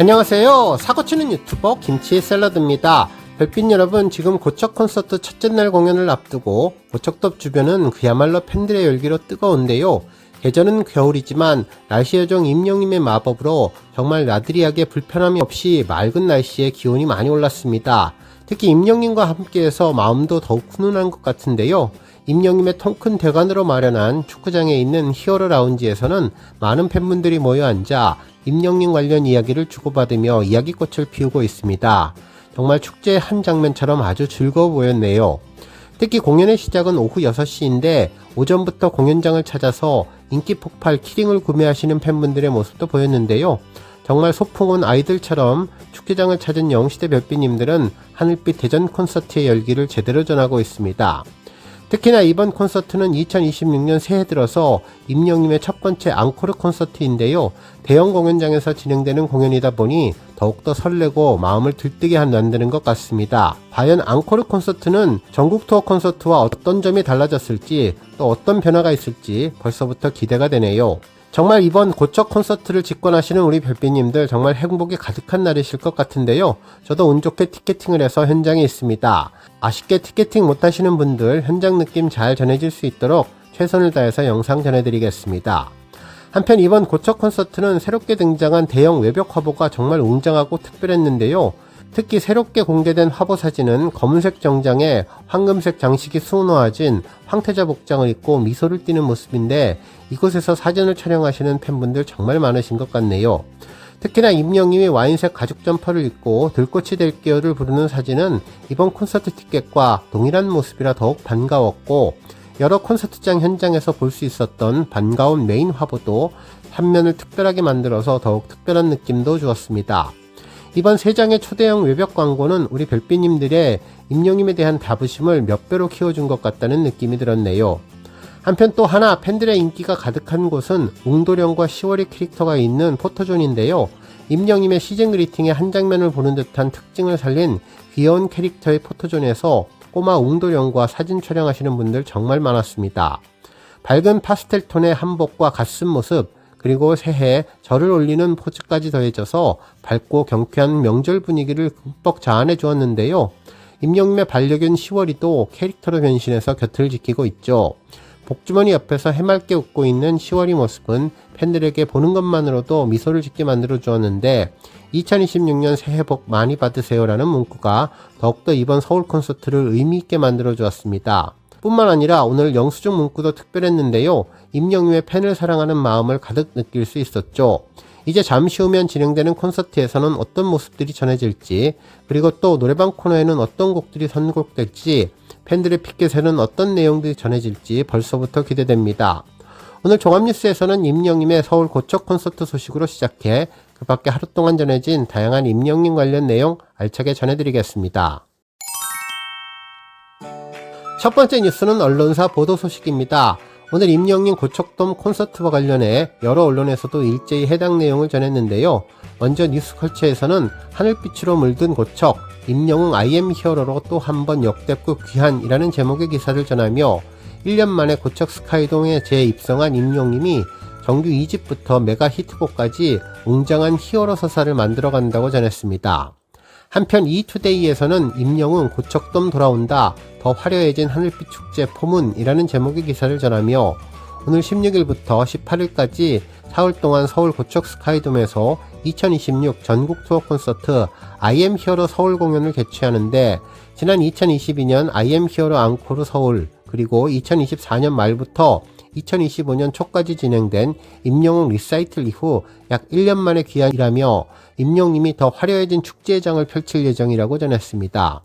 안녕하세요. 사고치는 유튜버 김치의 샐러드입니다. 별빛 여러분, 지금 고척 콘서트 첫째 날 공연을 앞두고 고척돔 주변은 그야말로 팬들의 열기로 뜨거운데요. 계절은 겨울이지만 날씨 요정 임영님의 마법으로 정말 나들이하게 불편함이 없이 맑은 날씨에 기온이 많이 올랐습니다. 특히 임영님과 함께해서 마음도 더욱 훈훈한 것 같은데요. 임영님의 통큰 대관으로 마련한 축구장에 있는 히어로 라운지에서는 많은 팬분들이 모여 앉아 임영님 관련 이야기를 주고받으며 이야기꽃을 피우고 있습니다. 정말 축제의 한 장면처럼 아주 즐거워 보였네요. 특히 공연의 시작은 오후 6시인데 오전부터 공연장을 찾아서 인기 폭발 키링을 구매하시는 팬분들의 모습도 보였는데요. 정말 소풍 온 아이들처럼 축제장을 찾은 영시대 별빛님들은 하늘빛 대전 콘서트의 열기를 제대로 전하고 있습니다. 특히나 이번 콘서트는 2026년 새해 들어서 임영님의 첫 번째 앙코르 콘서트인데요. 대형 공연장에서 진행되는 공연이다 보니 더욱더 설레고 마음을 들뜨게 만드는 것 같습니다. 과연 앙코르 콘서트는 전국 투어 콘서트와 어떤 점이 달라졌을지, 또 어떤 변화가 있을지 벌써부터 기대가 되네요. 정말 이번 고척 콘서트를 직관하시는 우리 별빛님들 정말 행복이 가득한 날이실 것 같은데요. 저도 운 좋게 티켓팅을 해서 현장에 있습니다. 아쉽게 티켓팅 못하시는 분들 현장 느낌 잘 전해질 수 있도록 최선을 다해서 영상 전해드리겠습니다. 한편 이번 고척 콘서트는 새롭게 등장한 대형 외벽 화보가 정말 웅장하고 특별했는데요. 특히 새롭게 공개된 화보 사진은 검은색 정장에 황금색 장식이 수놓아진 황태자 복장을 입고 미소를 띠는 모습인데, 이곳에서 사진을 촬영하시는 팬분들 정말 많으신 것 같네요. 특히나 임영님이 와인색 가죽 점퍼를 입고 들꽃이 될게요를 부르는 사진은 이번 콘서트 티켓과 동일한 모습이라 더욱 반가웠고, 여러 콘서트장 현장에서 볼 수 있었던 반가운 메인 화보도 한면을 특별하게 만들어서 더욱 특별한 느낌도 주었습니다. 이번 3장의 초대형 외벽 광고는 우리 별빛님들의 임영님에 대한 자부심을 몇 배로 키워준 것 같다는 느낌이 들었네요. 한편 또 하나 팬들의 인기가 가득한 곳은 웅도령과 10월의 캐릭터가 있는 포토존인데요. 임영님의 시즌 그리팅의 한 장면을 보는 듯한 특징을 살린 귀여운 캐릭터의 포토존에서 꼬마 웅도령과 사진 촬영하시는 분들 정말 많았습니다. 밝은 파스텔 톤의 한복과 갓쓴 모습, 그리고 새해 절을 올리는 포즈까지 더해져서 밝고 경쾌한 명절 분위기를 흠뻑 자아내 주었는데요. 임영님의 반려견 10월이도 캐릭터로 변신해서 곁을 지키고 있죠. 복주머니 옆에서 해맑게 웃고 있는 10월이 모습은 팬들에게 보는 것만으로도 미소를 짓게 만들어 주었는데, 2026년 새해 복 많이 받으세요 라는 문구가 더욱더 이번 서울 콘서트를 의미있게 만들어 주었습니다. 뿐만 아니라 오늘 영수증 문구도 특별했는데요. 임영님의 팬을 사랑하는 마음을 가득 느낄 수 있었죠. 이제 잠시 후면 진행되는 콘서트에서는 어떤 모습들이 전해질지, 그리고 또 노래방 코너에는 어떤 곡들이 선곡될지, 팬들의 픽켓에는 어떤 내용들이 전해질지 벌써부터 기대됩니다. 오늘 종합뉴스에서는 임영님의 서울 고척 콘서트 소식으로 시작해 그 밖에 하루 동안 전해진 다양한 임영님 관련 내용 알차게 전해드리겠습니다. 첫 번째 뉴스는 언론사 보도 소식입니다. 오늘 임영님 고척돔 콘서트와 관련해 여러 언론에서도 일제히 해당 내용을 전했는데요. 먼저 뉴스컬처에서는 하늘빛으로 물든 고척, 임영웅 IM 히어로로 또 한 번 역대급 귀한이라는 제목의 기사를 전하며 1년 만에 고척 스카이돔에 재입성한 임영님이 정규 2집부터 메가 히트곡까지 웅장한 히어로 서사를 만들어간다고 전했습니다. 한편 이투데이에서는 임영웅 고척돔 돌아온다, 더 화려해진 하늘빛 축제 포문이라는 제목의 기사를 전하며 오늘 16일부터 18일까지 사흘 동안 서울 고척 스카이돔에서 2026 전국 투어 콘서트 IM 히어로 서울 공연을 개최하는데, 지난 2022년 IM 히어로 앙코르 서울, 그리고 2024년 말부터 2025년 초까지 진행된 임영웅 리사이틀 이후 약 1년 만에 귀환이라며 임영님이 더 화려해진 축제장을 펼칠 예정이라고 전했습니다.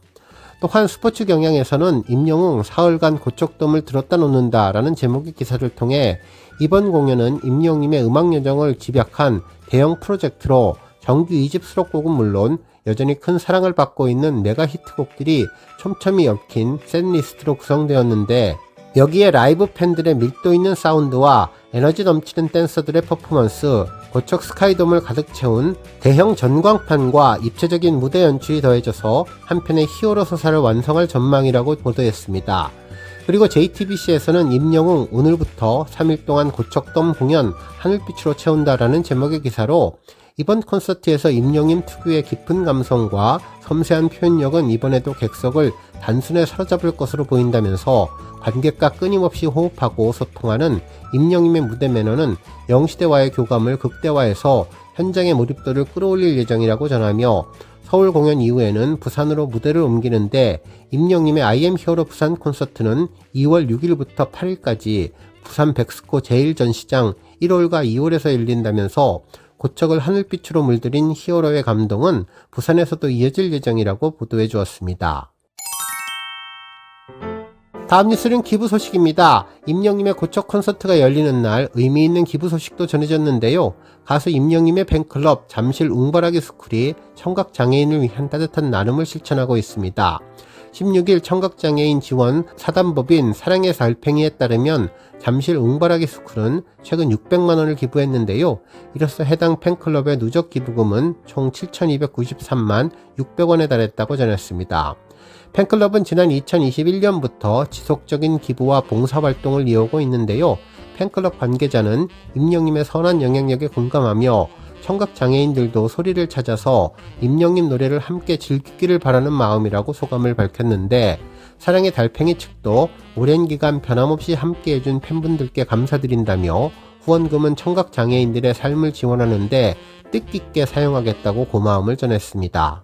또한 스포츠 경향에서는 임영웅 사흘간 고척돔을 들었다 놓는다 라는 제목의 기사를 통해 이번 공연은 임영님의 음악 여정을 집약한 대형 프로젝트로 정규 2집 수록곡은 물론 여전히 큰 사랑을 받고 있는 메가 히트곡들이 촘촘히 얽힌 셋리스트로 구성되었는데, 여기에 라이브 팬들의 밀도 있는 사운드와 에너지 넘치는 댄서들의 퍼포먼스, 고척 스카이돔을 가득 채운 대형 전광판과 입체적인 무대 연출이 더해져서 한편의 히어로 서사를 완성할 전망이라고 보도했습니다. 그리고 JTBC에서는 임영웅 오늘부터 3일 동안 고척돔 공연 하늘빛으로 채운다라는 제목의 기사로 이번 콘서트에서 임영임 특유의 깊은 감성과 섬세한 표현력은 이번에도 객석을 단숨에 사로잡을 것으로 보인다면서 관객과 끊임없이 호흡하고 소통하는 임영임의 무대 매너는 영시대와의 교감을 극대화해서 현장의 몰입도를 끌어올릴 예정이라고 전하며 서울 공연 이후에는 부산으로 무대를 옮기는데 임영임의 I am 히어로 부산 콘서트는 2월 6일부터 8일까지 부산 백스코 제1전시장 1월과 2월에서 열린다면서 고척을 하늘빛으로 물들인 히어로의 감동은 부산에서도 이어질 예정이라고 보도해 주었습니다. 다음 뉴스는 기부 소식입니다. 임영임의 고척 콘서트가 열리는 날 의미 있는 기부 소식도 전해졌는데요. 가수 임영임의 팬클럽 잠실 웅바라기 스쿨이 청각장애인을 위한 따뜻한 나눔을 실천하고 있습니다. 16일 청각장애인 지원 사단법인 사랑의 달팽이에 따르면 잠실 웅바라기 스쿨은 최근 600만원을 기부했는데요. 이로써 해당 팬클럽의 누적 기부금은 총 7,293만 600원에 달했다고 전했습니다. 팬클럽은 지난 2021년부터 지속적인 기부와 봉사활동을 이어오고 있는데요. 팬클럽 관계자는 임영임의 선한 영향력에 공감하며 청각장애인들도 소리를 찾아서 임영임 노래를 함께 즐기기를 바라는 마음이라고 소감을 밝혔는데, 사랑의 달팽이 측도 오랜 기간 변함없이 함께해준 팬분들께 감사드린다며 후원금은 청각장애인들의 삶을 지원하는데 뜻깊게 사용하겠다고 고마움을 전했습니다.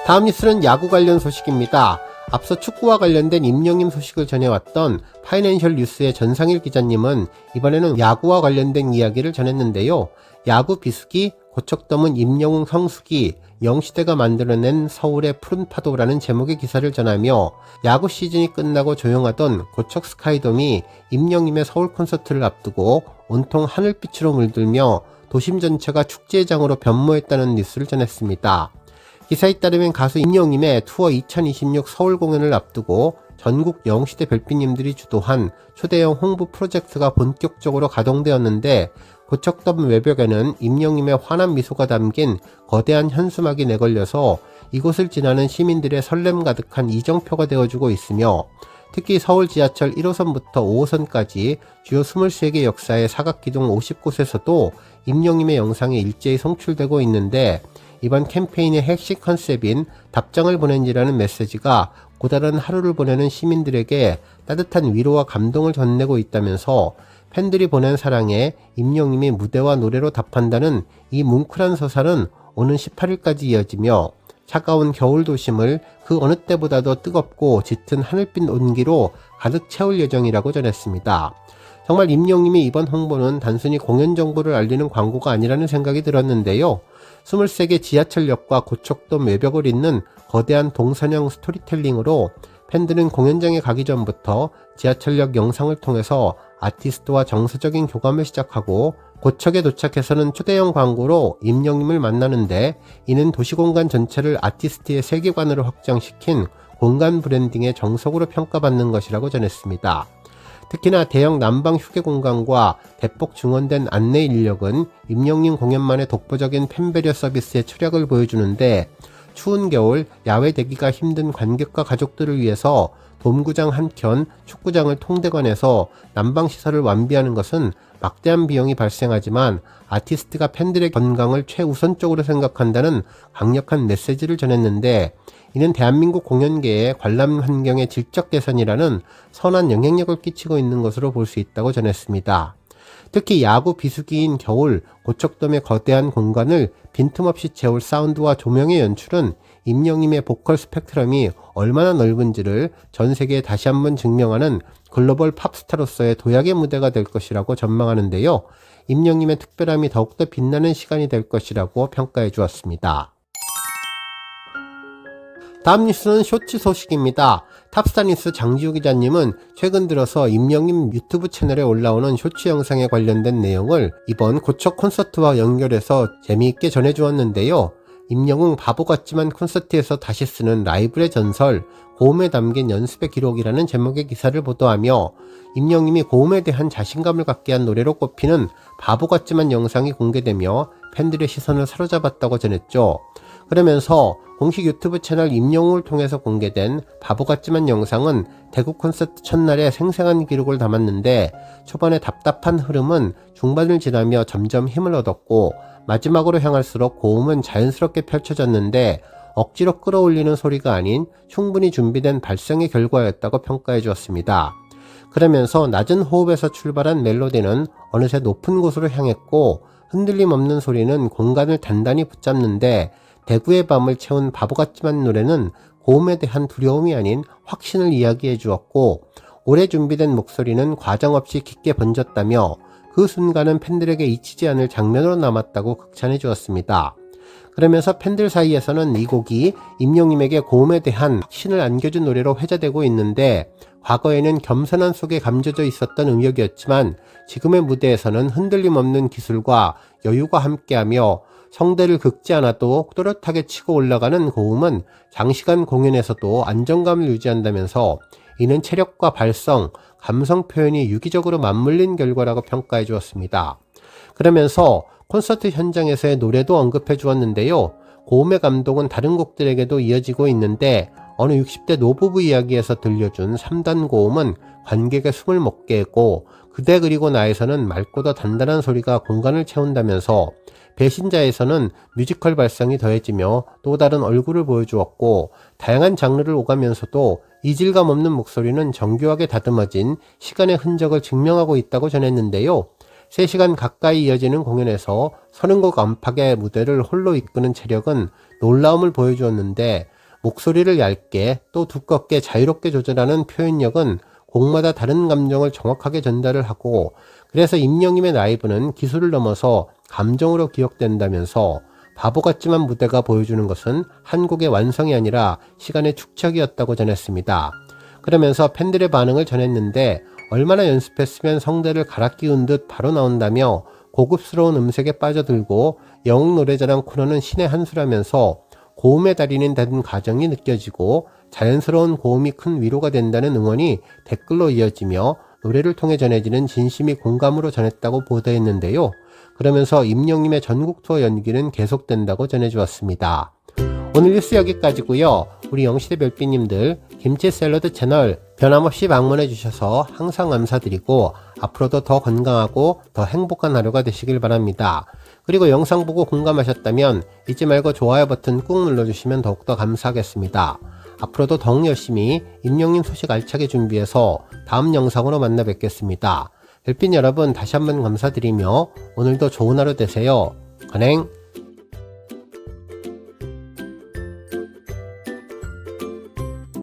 다음 뉴스는 야구 관련 소식입니다. 앞서 축구와 관련된 임영임 소식을 전해왔던 파이낸셜 뉴스의 전상일 기자님은 이번에는 야구와 관련된 이야기를 전했는데요. 야구 비수기, 고척돔은 임영웅 성수기, 영시대가 만들어낸 서울의 푸른 파도라는 제목의 기사를 전하며 야구 시즌이 끝나고 조용하던 고척 스카이돔이 임영임의 서울 콘서트를 앞두고 온통 하늘빛으로 물들며 도심 전체가 축제장으로 변모했다는 뉴스를 전했습니다. 기사에 따르면 가수 임영임의 투어 2026 서울 공연을 앞두고 전국 영시대 별빛님들이 주도한 초대형 홍보 프로젝트가 본격적으로 가동되었는데, 고척돔 외벽에는 임영임의 환한 미소가 담긴 거대한 현수막이 내걸려서 이곳을 지나는 시민들의 설렘 가득한 이정표가 되어주고 있으며, 특히 서울 지하철 1호선부터 5호선까지 주요 23개 역사의 사각기둥 50곳에서도 임영임의 영상이 일제히 송출되고 있는데, 이번 캠페인의 핵심 컨셉인 답장을 보낸지라는 메시지가 고다른 하루를 보내는 시민들에게 따뜻한 위로와 감동을 전내고 있다면서 팬들이 보낸 사랑에 임영임이 무대와 노래로 답한다는 이 뭉클한 서사는 오는 18일까지 이어지며 차가운 겨울 도심을 그 어느 때보다도 뜨겁고 짙은 하늘빛 온기로 가득 채울 예정이라고 전했습니다. 정말 임영임의 이번 홍보는 단순히 공연 정보를 알리는 광고가 아니라는 생각이 들었는데요. 23개 지하철역과 고척돔 외벽을 잇는 거대한 동선형 스토리텔링으로 팬들은 공연장에 가기 전부터 지하철역 영상을 통해서 아티스트와 정서적인 교감을 시작하고, 고척에 도착해서는 초대형 광고로 임영임을 만나는데, 이는 도시공간 전체를 아티스트의 세계관으로 확장시킨 공간 브랜딩의 정석으로 평가받는 것이라고 전했습니다. 특히나 대형 난방 휴게 공간과 대폭 증원된 안내 인력은 임영임 공연만의 독보적인 팬배려 서비스의 철학을 보여주는데, 추운 겨울 야외 대기가 힘든 관객과 가족들을 위해서 돔구장 한켠 축구장을 통대관해서 난방시설을 완비하는 것은 막대한 비용이 발생하지만 아티스트가 팬들의 건강을 최우선적으로 생각한다는 강력한 메시지를 전했는데, 이는 대한민국 공연계의 관람 환경의 질적 개선이라는 선한 영향력을 끼치고 있는 것으로 볼 수 있다고 전했습니다. 특히 야구 비수기인 겨울 고척돔의 거대한 공간을 빈틈없이 채울 사운드와 조명의 연출은 임영임의 보컬 스펙트럼이 얼마나 넓은지를 전 세계에 다시 한번 증명하는 글로벌 팝스타로서의 도약의 무대가 될 것이라고 전망하는데요. 임영임의 특별함이 더욱더 빛나는 시간이 될 것이라고 평가해 주었습니다. 다음 뉴스는 쇼츠 소식입니다. 탑스타뉴스 장지우 기자님은 최근 들어서 임영임 유튜브 채널에 올라오는 쇼츠 영상에 관련된 내용을 이번 고척 콘서트와 연결해서 재미있게 전해주었는데요. 임영웅 바보 같지만 콘서트에서 다시 쓰는 라이브의 전설, 고음에 담긴 연습의 기록이라는 제목의 기사를 보도하며 임영임이 고음에 대한 자신감을 갖게 한 노래로 꼽히는 바보 같지만 영상이 공개되며 팬들의 시선을 사로잡았다고 전했죠. 그러면서 공식 유튜브 채널 임영웅을 통해서 공개된 바보 같지만 영상은 대구 콘서트 첫날에 생생한 기록을 담았는데, 초반에 답답한 흐름은 중반을 지나며 점점 힘을 얻었고 마지막으로 향할수록 고음은 자연스럽게 펼쳐졌는데 억지로 끌어올리는 소리가 아닌 충분히 준비된 발성의 결과였다고 평가해 주었습니다. 그러면서 낮은 호흡에서 출발한 멜로디는 어느새 높은 곳으로 향했고, 흔들림 없는 소리는 공간을 단단히 붙잡는데, 대구의 밤을 채운 바보 같지만 노래는 고음에 대한 두려움이 아닌 확신을 이야기해 주었고, 오래 준비된 목소리는 과정 없이 깊게 번졌다며 그 순간은 팬들에게 잊히지 않을 장면으로 남았다고 극찬해 주었습니다. 그러면서 팬들 사이에서는 이 곡이 임영웅에게 고음에 대한 확신을 안겨준 노래로 회자되고 있는데, 과거에는 겸손한 속에 감춰져 있었던 음역이었지만 지금의 무대에서는 흔들림 없는 기술과 여유가 함께하며 성대를 긁지 않아도 또렷하게 치고 올라가는 고음은 장시간 공연에서도 안정감을 유지한다면서 이는 체력과 발성, 감성 표현이 유기적으로 맞물린 결과라고 평가해 주었습니다. 그러면서 콘서트 현장에서의 노래도 언급해 주었는데요. 고음의 감동은 다른 곡들에게도 이어지고 있는데, 어느 60대 노부부 이야기에서 들려준 3단 고음은 관객의 숨을 먹게 했고, 그대 그리고 나에서는 맑고 더 단단한 소리가 공간을 채운다면서, 배신자에서는 뮤지컬 발성이 더해지며 또 다른 얼굴을 보여주었고, 다양한 장르를 오가면서도 이질감 없는 목소리는 정교하게 다듬어진 시간의 흔적을 증명하고 있다고 전했는데요. 3시간 가까이 이어지는 공연에서 30곡 안팎의 무대를 홀로 이끄는 체력은 놀라움을 보여주었는데, 목소리를 얇게 또 두껍게 자유롭게 조절하는 표현력은 곡마다 다른 감정을 정확하게 전달을 하고, 그래서 임영웅의 라이브는 기술을 넘어서 감정으로 기억된다면서 바보 같지만 무대가 보여주는 것은 한 곡의 완성이 아니라 시간의 축적이었다고 전했습니다. 그러면서 팬들의 반응을 전했는데, 얼마나 연습했으면 성대를 갈아 끼운 듯 바로 나온다며 고급스러운 음색에 빠져들고 영웅 노래자랑 코너는 신의 한 수라면서 고음의 달인이 된 과정이 느껴지고 자연스러운 고음이 큰 위로가 된다는 응원이 댓글로 이어지며 노래를 통해 전해지는 진심이 공감으로 전했다고 보도했는데요. 그러면서 임영웅의 전국 투어 연기는 계속된다고 전해주었습니다. 오늘 뉴스 여기까지고요. 우리 영시대 별빛님들 김치 샐러드 채널 변함없이 방문해 주셔서 항상 감사드리고, 앞으로도 더 건강하고 더 행복한 하루가 되시길 바랍니다. 그리고 영상 보고 공감하셨다면 잊지 말고 좋아요 버튼 꾹 눌러주시면 더욱더 감사하겠습니다. 앞으로도 더욱 열심히 임영웅 소식 알차게 준비해서 다음 영상으로 만나 뵙겠습니다. 별빛 여러분 다시 한번 감사드리며 오늘도 좋은 하루 되세요. 건행.